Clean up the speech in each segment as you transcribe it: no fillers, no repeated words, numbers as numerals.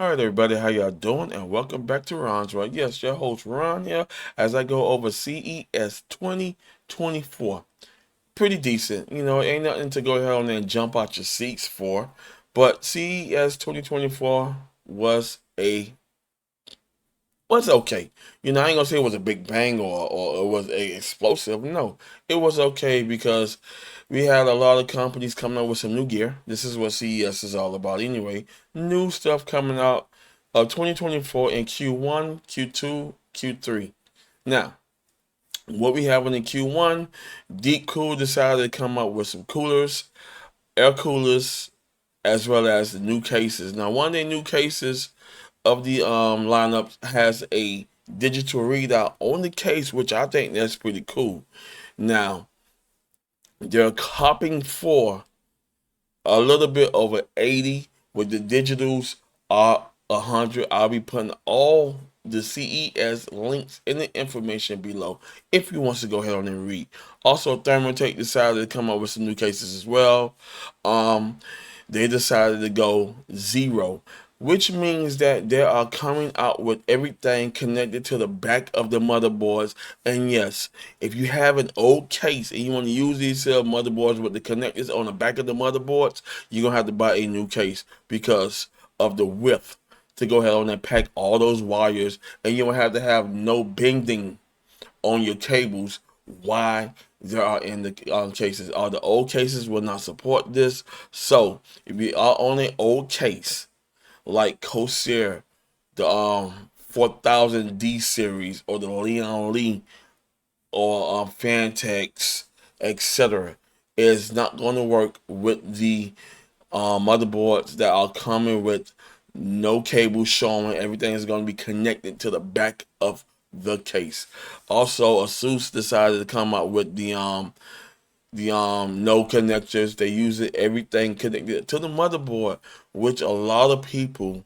All right, everybody, how y'all doing? And welcome back to Ron's World. Yes, your host Ron here as I go over CES 2024. Pretty decent, ain't nothing to go ahead on and jump out your seats for. But CES 2024 was okay. I ain't gonna say it was a big bang or it was a explosive. No, it was okay because we had a lot of companies coming out with some new gear. This is what CES is all about anyway. New stuff coming out of 2024 in Q1, Q2, Q3. Now, what we have in Q1, Deep Cool decided to come out with some coolers, air coolers, as well as the new cases. Now, one of the new cases of the lineup has a digital readout on the case, which I think that's pretty cool. Now, they're copying for a little bit over 80 with the digitals are 100. I'll be putting all the CES links in the information below if you want to go ahead on and read. Also, Thermotech decided to come up with some new cases as well. Um, they decided to go zero, which means that they are coming out with everything connected to the back of the motherboards. And yes, if you have an old case and you want to use these motherboards with the connectors on the back of the motherboards, you're going to have to buy a new case because of the width to go ahead on and pack all those wires, and you don't have to have no bending on your cables. Why there are in the cases? All the old cases will not support this. So if you are on an old case like Corsair, the 4000D series, or the Leon Lee, or Fantex, etc., is not going to work with the motherboards that are coming with no cable showing. Everything is going to be connected to the back of the case. Also, Asus decided to come out with the no connectors. They use it everything connected to the motherboard, which a lot of people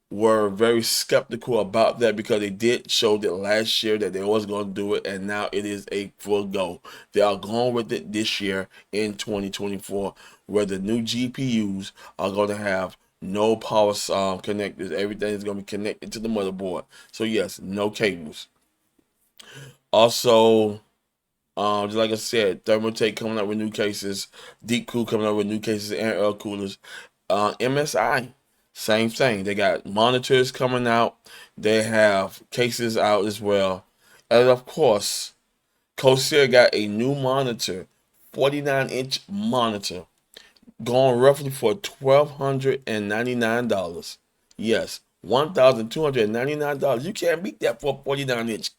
were very skeptical about that because they did show that last year that they was going to do it, and now it is a full go. They are going with it this year in 2024, where the new GPUs are going to have no power connectors. Everything is going to be connected to the motherboard. So yes, no cables. Also, just like I said, Thermotech coming out with new cases, Deep Cool coming out with new cases and air coolers. MSI, same thing. They got monitors coming out. They have cases out as well. And of course, Corsair got a new monitor, 49-inch monitor, going roughly for $1,299. Yes, $1,299. You can't beat that for a 49-inch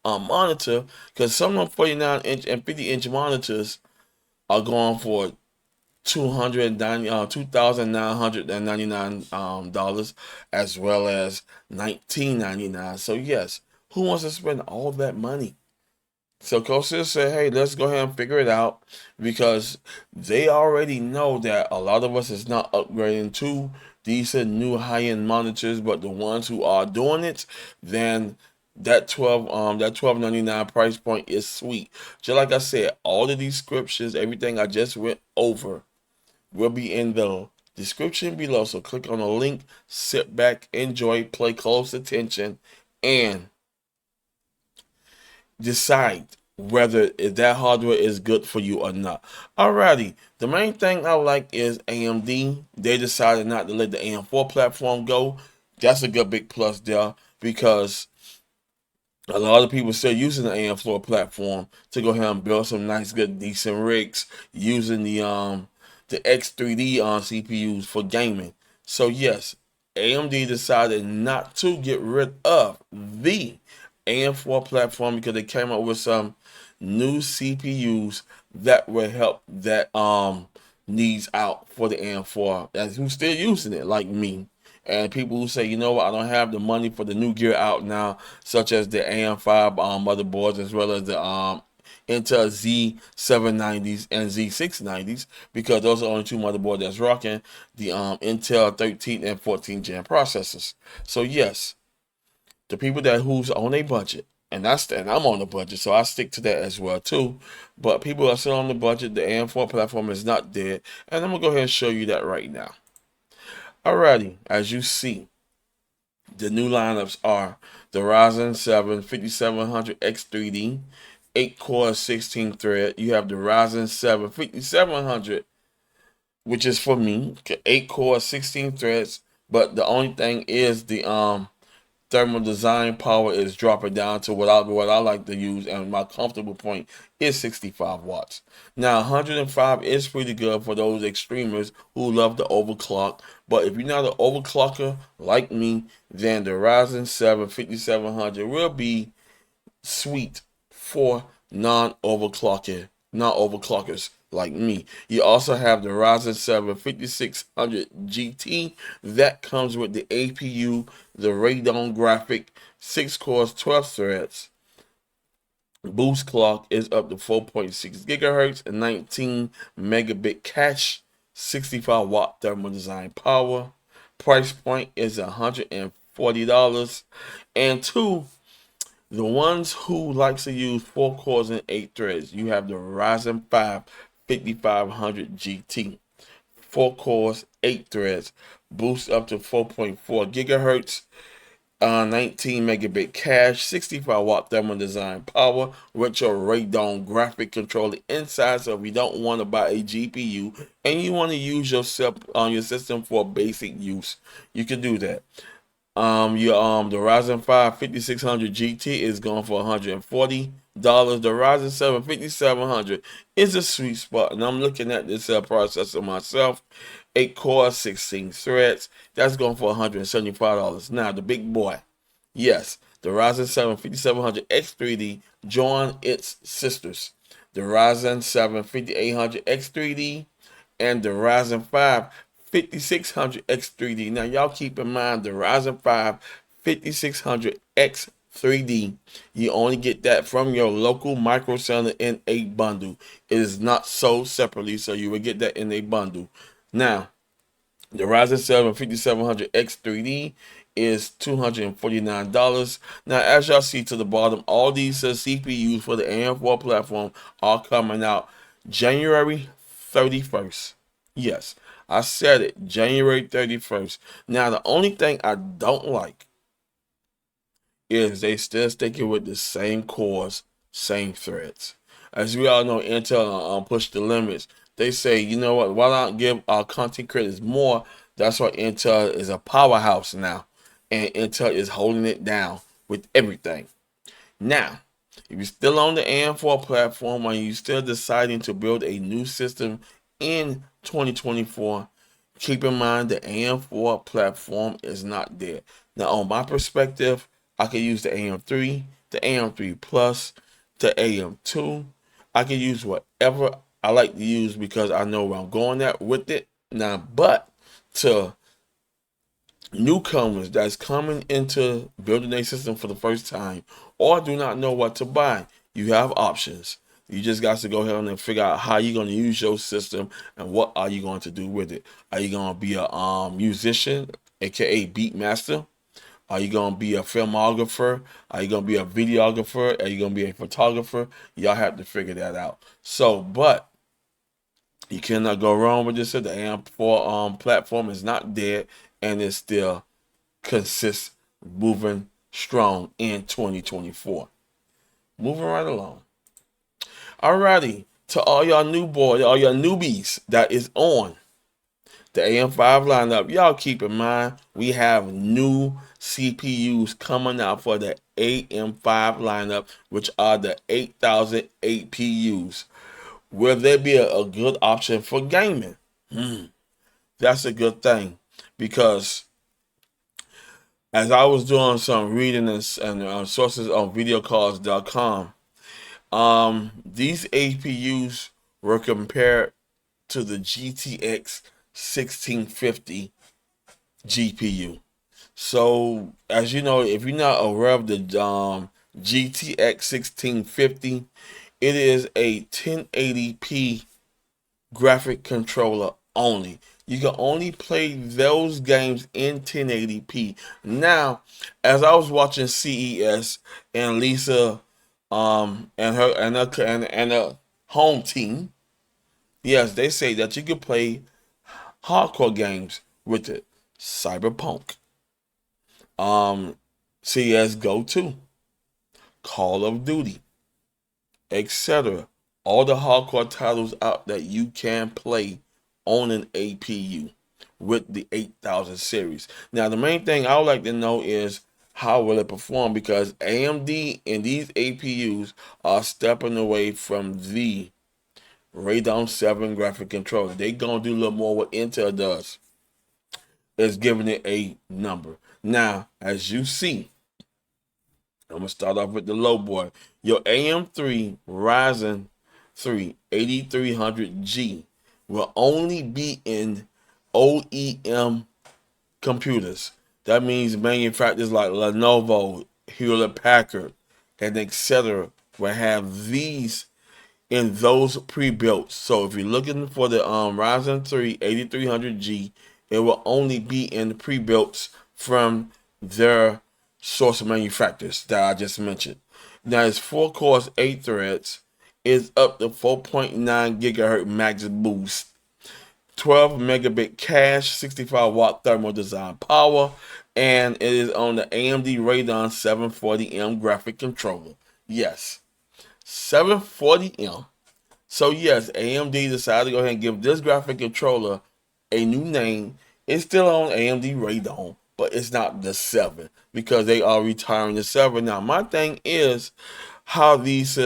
monitor, because some of them 49-inch and 50-inch monitors are going for $2,999 dollars, as well as $1,999. So yes, who wants to spend all that money? So Corsair said, hey, let's go ahead and figure it out, because they already know that a lot of us is not upgrading to decent new high-end monitors, but the ones who are doing it, then that 12.99 price point is sweet. Just like I said, all the descriptions, everything I just went over will be in the description below. So click on the link, sit back, enjoy, play close attention, and decide whether that hardware is good for you or not. Alrighty, the main thing I like is AMD. They decided not to let the AM4 platform go. That's a good big plus there, because a lot of people still using the AM4 platform to go ahead and build some nice, good, decent rigs using the X3D on CPUs for gaming. So yes, AMD decided not to get rid of the AM4 platform because they came up with some new CPUs that will help that needs out for the AM4, and who's still using it like me. And people who say, you know what, I don't have the money for the new gear out now, such as the AM5 motherboards, as well as the Intel Z790s and Z690s, because those are only two motherboards that's rocking the Intel 13 and 14 gen processors. So yes, the people that who's on a budget, and I'm on the budget, so I stick to that as well too. But people are still on the budget. The AM4 platform is not dead, and I'm gonna go ahead and show you that right now. Alrighty, as you see, the new lineups are the Ryzen 7 5700X3D, 8 core 16 thread. You have the Ryzen 7 5700, which is for me, 8 core 16 threads. But the only thing is the thermal design power is dropping down to what I like to use, and my comfortable point is 65 watts. Now 105 is pretty good for those extremers who love the overclock, but if you're not an overclocker like me, then the Ryzen 7 5700 will be sweet for non-overclockers like me. You also have the Ryzen 7 5600 GT that comes with the APU, the Radeon graphic, 6 cores, 12 threads. Boost clock is up to 4.6 gigahertz and 19 megabit cache, 65 watt thermal design power. Price point is $140. And two, the ones who likes to use 4 cores and 8 threads, you have the Ryzen 5 5500 GT. 4 cores, 8 threads, boost up to 4.4 gigahertz, 19 megabit cache, 65 watt thermal design power with your Radeon graphic controller inside. So if you don't want to buy a GPU and you want to use yourself on your system for basic use, you can do that. The Ryzen 5 5600 GT is going for $140. The Ryzen 7 5700 is a sweet spot, and I'm looking at this processor myself. 8 cores, 16 threads. That's going for $175. Now the big boy, yes, the Ryzen 7 5700 X3D joined its sisters, the Ryzen 7 5800 X3D and the Ryzen 5 5600X3D. Now, y'all keep in mind the Ryzen 5 5600X3D. You only get that from your local Micro Center in a bundle. It is not sold separately, so you will get that in a bundle. Now, the Ryzen 7 5700X3D is $249. Now, as y'all see to the bottom, all these CPUs for the AM4 platform are coming out January 31st. Yes, I said it, January 31st. Now, the only thing I don't like is they still sticking with the same cores, same threads. As we all know, Intel push the limits. They say, you know what, why not give our content creators more? That's why Intel is a powerhouse now. And Intel is holding it down with everything. Now, if you're still on the AM4 platform and you're still deciding to build a new system in 2024, keep in mind the AM4 platform is not there. Now, on my perspective, I could use the AM3, the AM3 Plus, the AM2. I can use whatever I like to use because I know where I'm going at with it. Now, but to newcomers that's coming into building a system for the first time or do not know what to buy, you have options. You just got to go ahead and figure out how you're going to use your system and what are you going to do with it. Are you going to be a musician, aka beat master? Are you going to be a filmographer? Are you going to be a videographer? Are you going to be a photographer? Y'all have to figure that out. So, but you cannot go wrong with this. The AM4 platform is not dead and it still consists moving strong in 2024. Moving right along. Alrighty, to all y'all new boys, all y'all newbies that is on the AM5 lineup, y'all keep in mind we have new CPUs coming out for the AM5 lineup, which are the 8000 APUs. Will there be a good option for gaming? That's a good thing because as I was doing some reading and sources on videocalls.com, these APUs were compared to the GTX 1650 GPU. So, as you know, if you're not aware of the GTX 1650, it is a 1080p graphic controller only. You can only play those games in 1080p. Now, as I was watching CES and Lisa and her home team, yes, they say that you can play hardcore games with it. Cyberpunk, um, CS:GO 2, Call of Duty, etc. All the hardcore titles out that you can play on an APU with the 8000 series. Now, the main thing I would like to know is how will it perform, because AMD and these APUs are stepping away from the Radeon 7 graphic controller. They gonna do a little more what Intel does, is giving it a number. Now, as you see, I'm gonna start off with the low boy. Your AM3 Ryzen 3 8300G will only be in OEM computers. That means manufacturers like Lenovo, Hewlett Packard, and etc. will have these in those pre-built. So if you're looking for the Ryzen 3 8300G, it will only be in the pre-builts from their source manufacturers that I just mentioned. Now it's 4 cores, 8 threads. It's up to 4.9 gigahertz max boost, 12 megabit cache, 65 watt thermal design power, and it is on the AMD Radeon 740M graphic controller. Yes, 740M. So yes, AMD decided to go ahead and give this graphic controller a new name. It's still on AMD Radeon, but it's not the 7 because they are retiring the 7. Now, my thing is how these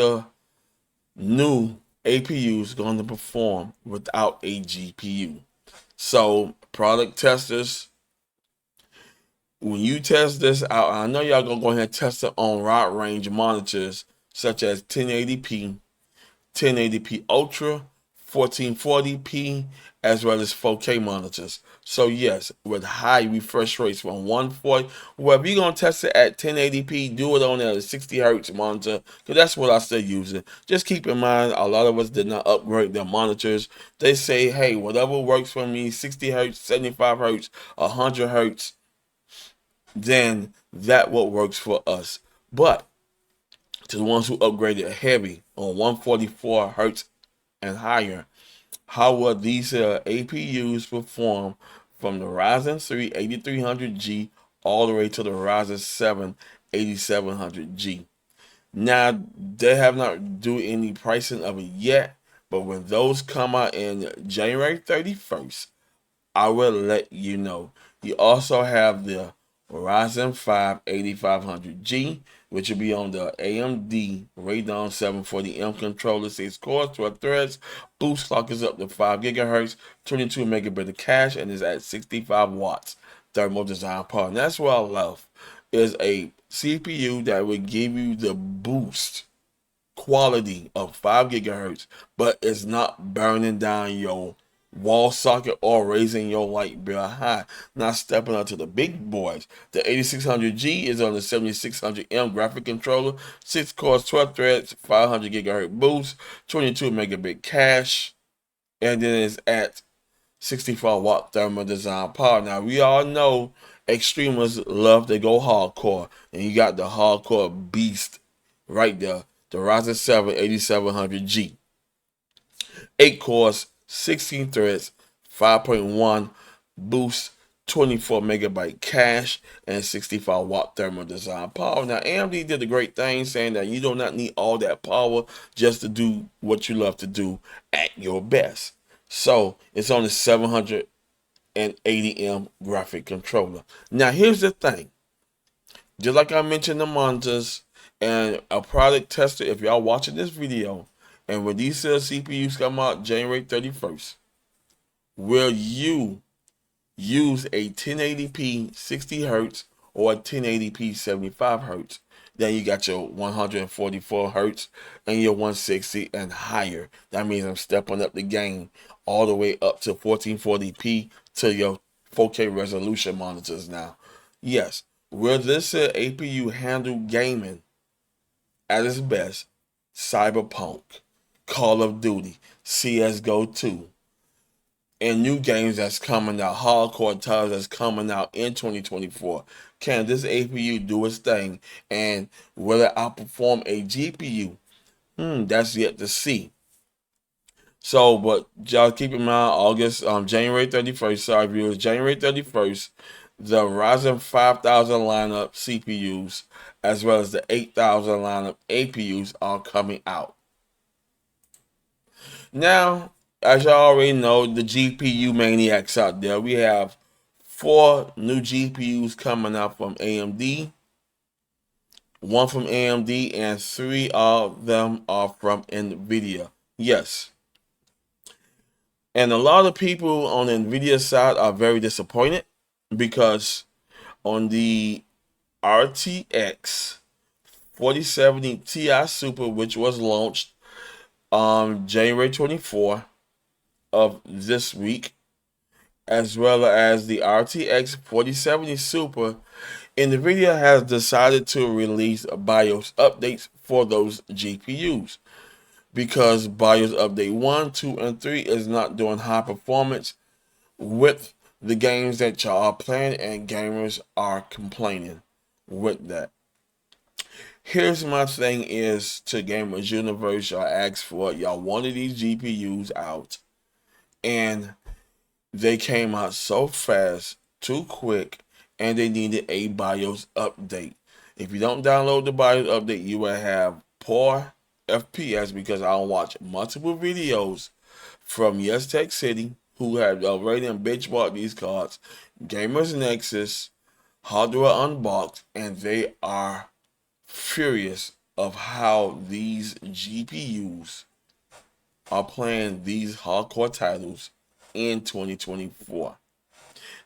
new APUs going to perform without a GPU. So, product testers, when you test this out, I know y'all gonna go ahead and test it on wide range monitors such as 1080p, 1080p Ultra, 1440p, as well as 4K monitors. So yes, with high refresh rates from 140. Well, if you're gonna test it at 1080p, do it on a 60 hertz monitor, because that's what I still using. Just keep in mind, a lot of us did not upgrade their monitors. They say, hey, whatever works for me, 60 hertz, 75 hertz, 100 hertz, then that what works for us. But to the ones who upgraded heavy on 144 hertz and higher, how will these APUs perform from the Ryzen 3 8300G all the way to the Ryzen 7 8700G? Now, they have not do any pricing of it yet, but when those come out in January 31st, I will let you know. You also have the Ryzen 5 8500G, which will be on the AMD Radeon 740M controller, 6 cores, 12 threads. Boost clock is up to 5 gigahertz, 22 megabit of cache, and is at 65 watts thermal design power. And that's what I love, is a CPU that will give you the boost quality of 5 gigahertz, but it's not burning down your wall socket or raising your light bill high. Not stepping up to the big boys. The 8600G is on the 7600M graphic controller, 6 cores, 12 threads, 500 gigahertz boost, 22 megabit cache, and then it's at 64 watt thermal design power. Now we all know extremers love to go hardcore, and you got the hardcore beast right there, the Ryzen 7 8700G. 8 cores, 16 threads, 5.1 boost, 24 megabyte cache, and 65 watt thermal design power. Now, AMD did a great thing saying that you do not need all that power just to do what you love to do at your best. So, it's on the 780M graphic controller. Now, here's the thing. Just like I mentioned the monitors and a product tester, if y'all watching this video, and when these CPUs come out January 31st, will you use a 1080p 60 hertz or a 1080p 75 hertz? Then you got your 144 hertz and your 160 and higher. That means I'm stepping up the game all the way up to 1440p to your 4K resolution monitors now. Yes, will this APU handle gaming at its best? Cyberpunk, Call of Duty, CS:GO 2, and new games that's coming out, hardcore titles that's coming out in 2024. Can this APU do its thing? And will it outperform a GPU? That's yet to see. So, but y'all keep in mind, January 31st, sorry viewers, January 31st, the Ryzen 5000 lineup CPUs, as well as the 8000 lineup APUs are coming out. Now, as y'all already know, the GPU maniacs out there, we have 4 new GPUs coming out from AMD, one from AMD, and 3 of them are from NVIDIA. Yes. And a lot of people on the NVIDIA side are very disappointed because on the RTX 4070 Ti Super, which was launched on January 24th of this week, as well as the RTX 4070 Super, NVIDIA has decided to release BIOS updates for those GPUs because BIOS update 1, 2, and 3 is not doing high performance with the games that y'all are playing, and gamers are complaining with that. Here's my thing is to Gamers Universe, y'all asked for it. Y'all wanted these GPUs out, and they came out so fast, too quick, and they needed a BIOS update. If you don't download the BIOS update, you will have poor FPS because I'll watch multiple videos from Yes Tech City, who have already benchmarked these cards, Gamers Nexus, Hardware Unboxed, and they are furious of how these GPUs are playing these hardcore titles in 2024.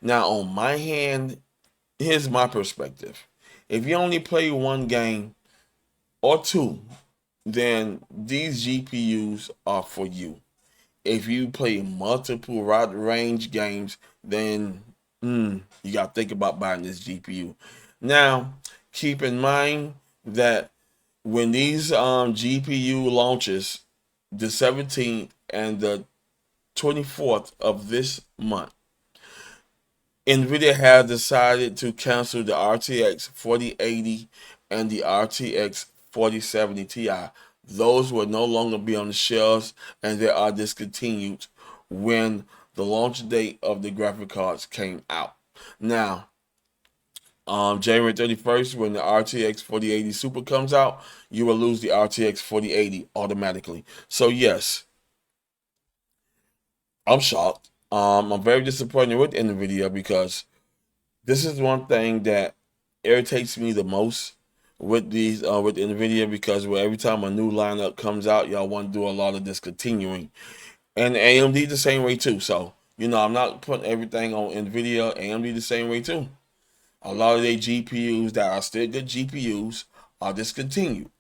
Now, on my hand, here's my perspective. If you only play one game or two, then these GPUs are for you. If you play multiple range games, then you got to think about buying this GPU. Now, keep in mind that when these GPU launches, the 17th and the 24th of this month, NVIDIA has decided to cancel the RTX 4080 and the RTX 4070 Ti. Those will no longer be on the shelves and they are discontinued when the launch date of the graphic cards came out. Now, January 31st, when the RTX 4080 Super comes out, you will lose the RTX 4080 automatically. So, yes, I'm shocked. I'm very disappointed with NVIDIA because this is one thing that irritates me the most with these with NVIDIA because every time a new lineup comes out, y'all want to do a lot of discontinuing, and AMD the same way too. So I'm not putting everything on NVIDIA. AMD the same way too. A lot of their GPUs that are still good GPUs are discontinued,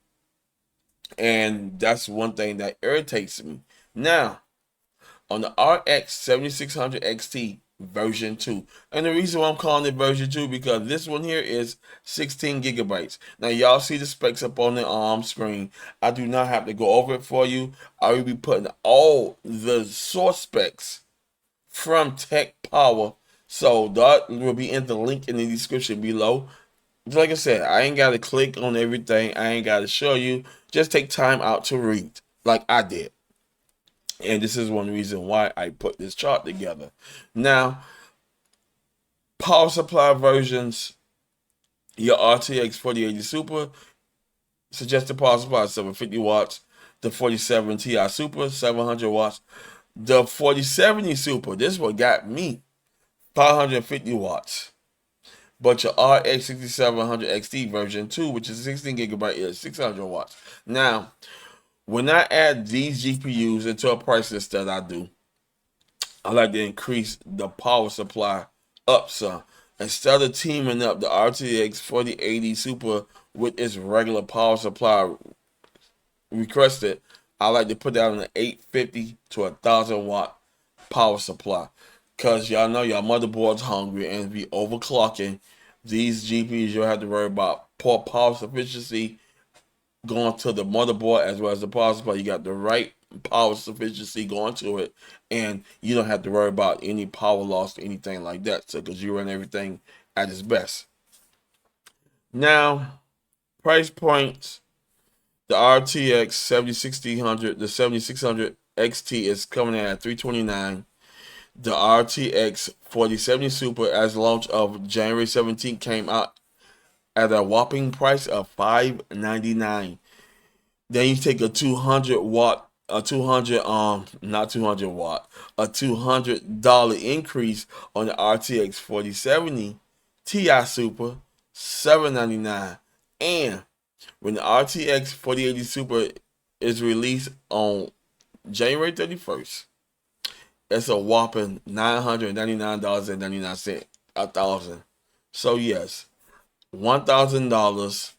and that's one thing that irritates me. Now, on the RX 7600 XT version 2. And the reason why I'm calling it version 2 because this one here is 16 gigabytes. Now y'all see the specs up on the screen. I do not have to go over it for you. I will be putting all the source specs from Tech Power. So that will be in the link in the description below. Like I said, I ain't got to click on everything. I ain't got to show you. Just take time out to read like I did. And this is one reason why I put this chart together. Now, power supply versions, your RTX 4080 Super, suggested power supply 750 watts. The 4070 Ti Super, 700 watts. The 4070 Super, this one got me, 550 watts. But your RX 6700 XT version 2, which is 16 gigabyte, is 600 watts. Now, when I add these GPUs into a price list that I do, I like to increase the power supply up some. Instead of teaming up the RTX 4080 Super with its regular power supply requested, I like to put that on an 850 to 1000 watt power supply. Cause y'all know y'all motherboard's hungry and be overclocking. These GPUs you'll have to worry about poor power sufficiency going to the motherboard as well as the power supply. You got the right power sufficiency going to it, and you don't have to worry about any power loss or anything like that. So, because you run everything at its best. Now, price points: the RTX 7600, the 7600 XT is coming in at $329. The RTX 4070 Super, as launch of January 17th, came out at a whopping price of $599. Then you take a 200 watt, a 200 not 200 watt, a $200 increase on the RTX 4070 Ti Super, $799. And when the RTX 4080 Super is released on January 31st, it's a whopping $999.99, 1,000. So yes, $1,000,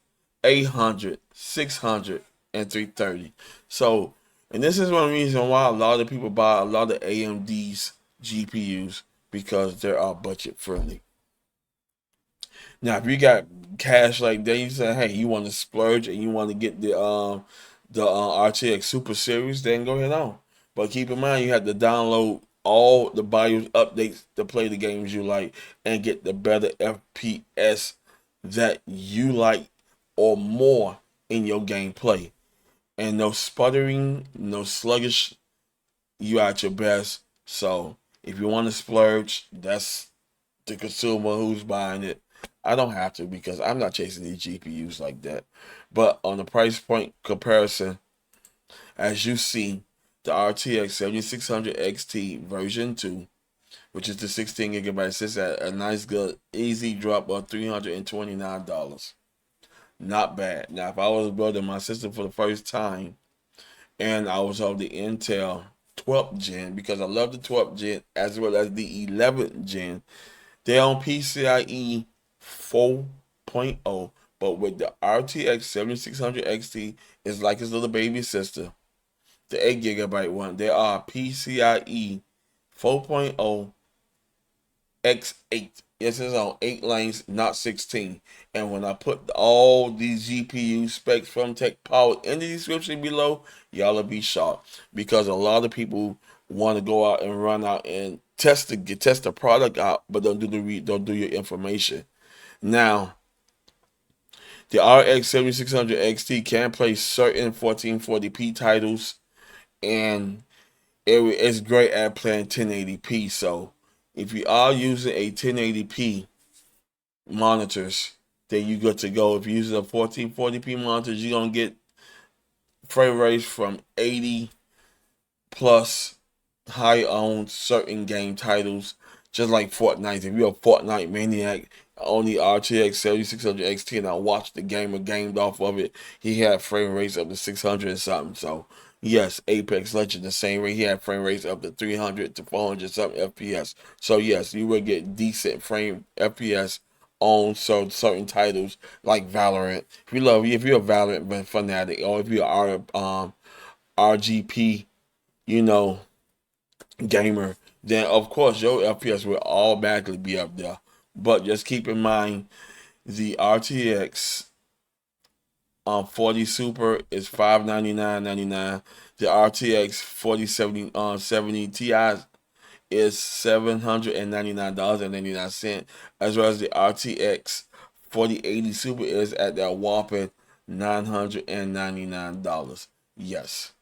800, 600, and 330. So, and this is one reason why a lot of people buy a lot of AMD's GPUs, because they are budget friendly. Now, if you got cash like that, you say, hey, you want to splurge and you want to get the RTX Super Series, then go ahead on. But keep in mind, you have to download all the BIOS updates to play the games you like and get the better FPS that you like or more in your gameplay. And no sputtering, no sluggish, you at your best. So if you want to splurge, that's the consumer who's buying it. I don't have to, because I'm not chasing these GPUs like that. But on the price point comparison, as you see, the RTX 7600 XT version 2, which is the 16 gigabyte, sits at a nice, good, easy drop of $329. Not bad. Now, if I was building my system for the first time and I was on the Intel 12th gen, because I love the 12th gen as well as the 11th gen, they're on PCIe 4.0, but with the RTX 7600 XT, it's like his little baby sister, the 8 gigabyte one. They are PCIe 4.0 X8. Yes, it's on 8 lanes, not 16. And when I put all these GPU specs from Tech Power in the description below, y'all will be shocked, because a lot of people want to go out and run out and test the product out, but don't do your information. Now, the RX 7600 XT can play certain 1440p titles, and it's great at playing 1080p. So if you are using a 1080p monitors, then you good to go. If you're using a 1440p monitors, you're gonna get frame rates from 80 plus high on certain game titles, just like Fortnite. If you're a Fortnite maniac, on the RTX 7600 XT, and I watched the gamer gamed off of it, he had frame rates up to 600 and something. So yes, Apex Legends the same way, he had frame rates up to 300 to 400 something FPS. So yes, you will get decent frame FPS on certain titles like Valorant. If you're a Valorant fanatic, or if you're RGP, you know, gamer, then of course your FPS will automatically be up there. But just keep in mind, the RTX 40 Super is $599.99. The RTX 4070 Ti is $799.99, as well as the RTX 4080 Super is at that whopping $999. Yes.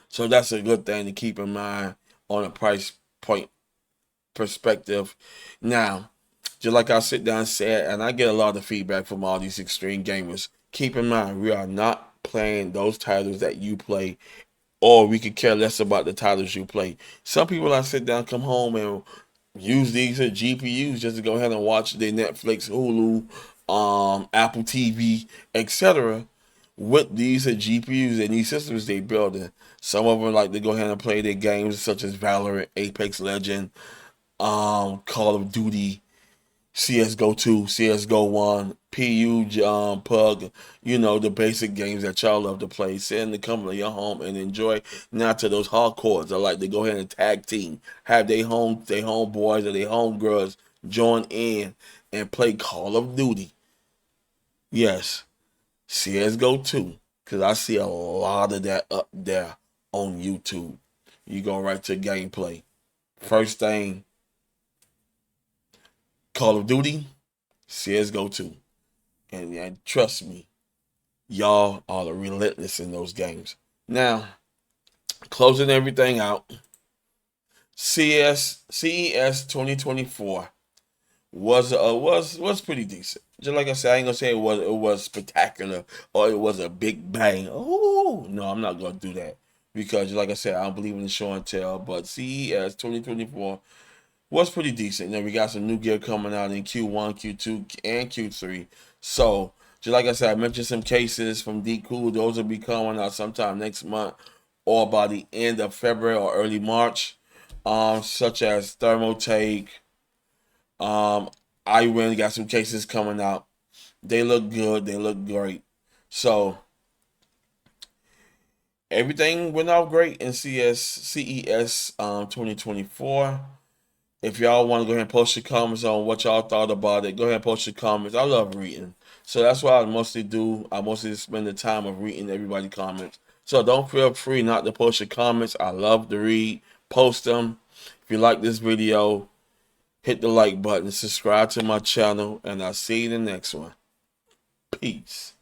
So that's a good thing to keep in mind on a price point perspective. Now, just like I sit down and said, and I get a lot of feedback from all these extreme gamers, keep in mind, we are not playing those titles that you play, or we could care less about the titles you play. Some people, I sit down, come home, and use these as GPUs just to go ahead and watch their Netflix, Hulu, Apple TV, etc. with these GPUs and these systems they building. Some of them like to go ahead and play their games such as Valorant, Apex Legend, Call of Duty, CSGO 2, CSGO 1, PU, Pug, the basic games that y'all love to play. Sit in the comfort of your home and enjoy. Not to those hardcores that like to go ahead and tag team, have their homeboys or their homegirls join in and play Call of Duty. Yes, CSGO 2, because I see a lot of that up there on YouTube. You go right to gameplay. First thing, Call of Duty, CSGO 2. And trust me, y'all are relentless in those games. Now, Closing everything out, CES 2024 was pretty decent. Just like I said, I ain't gonna say it was spectacular or it was a big bang. Oh no, I'm not gonna do that because, like I said, I don't believe in the show and tell. But CES 2024 was pretty decent. We got some new gear coming out in Q1, Q2, and Q3. So, just like I said, I mentioned some cases from D Cool. Those will be coming out sometime next month or by the end of February or early March. Such as Thermotake. I really got some cases coming out. They look good. They look great. So everything went out great in CES 2024. If y'all want to go ahead and post your comments on what y'all thought about it, go ahead and post your comments. I love reading. So that's what I mostly do. I mostly spend the time of reading everybody's comments. So don't feel free not to post your comments. I love to read. Post them. If you like this video, hit the like button, subscribe to my channel, and I'll see you in the next one. Peace.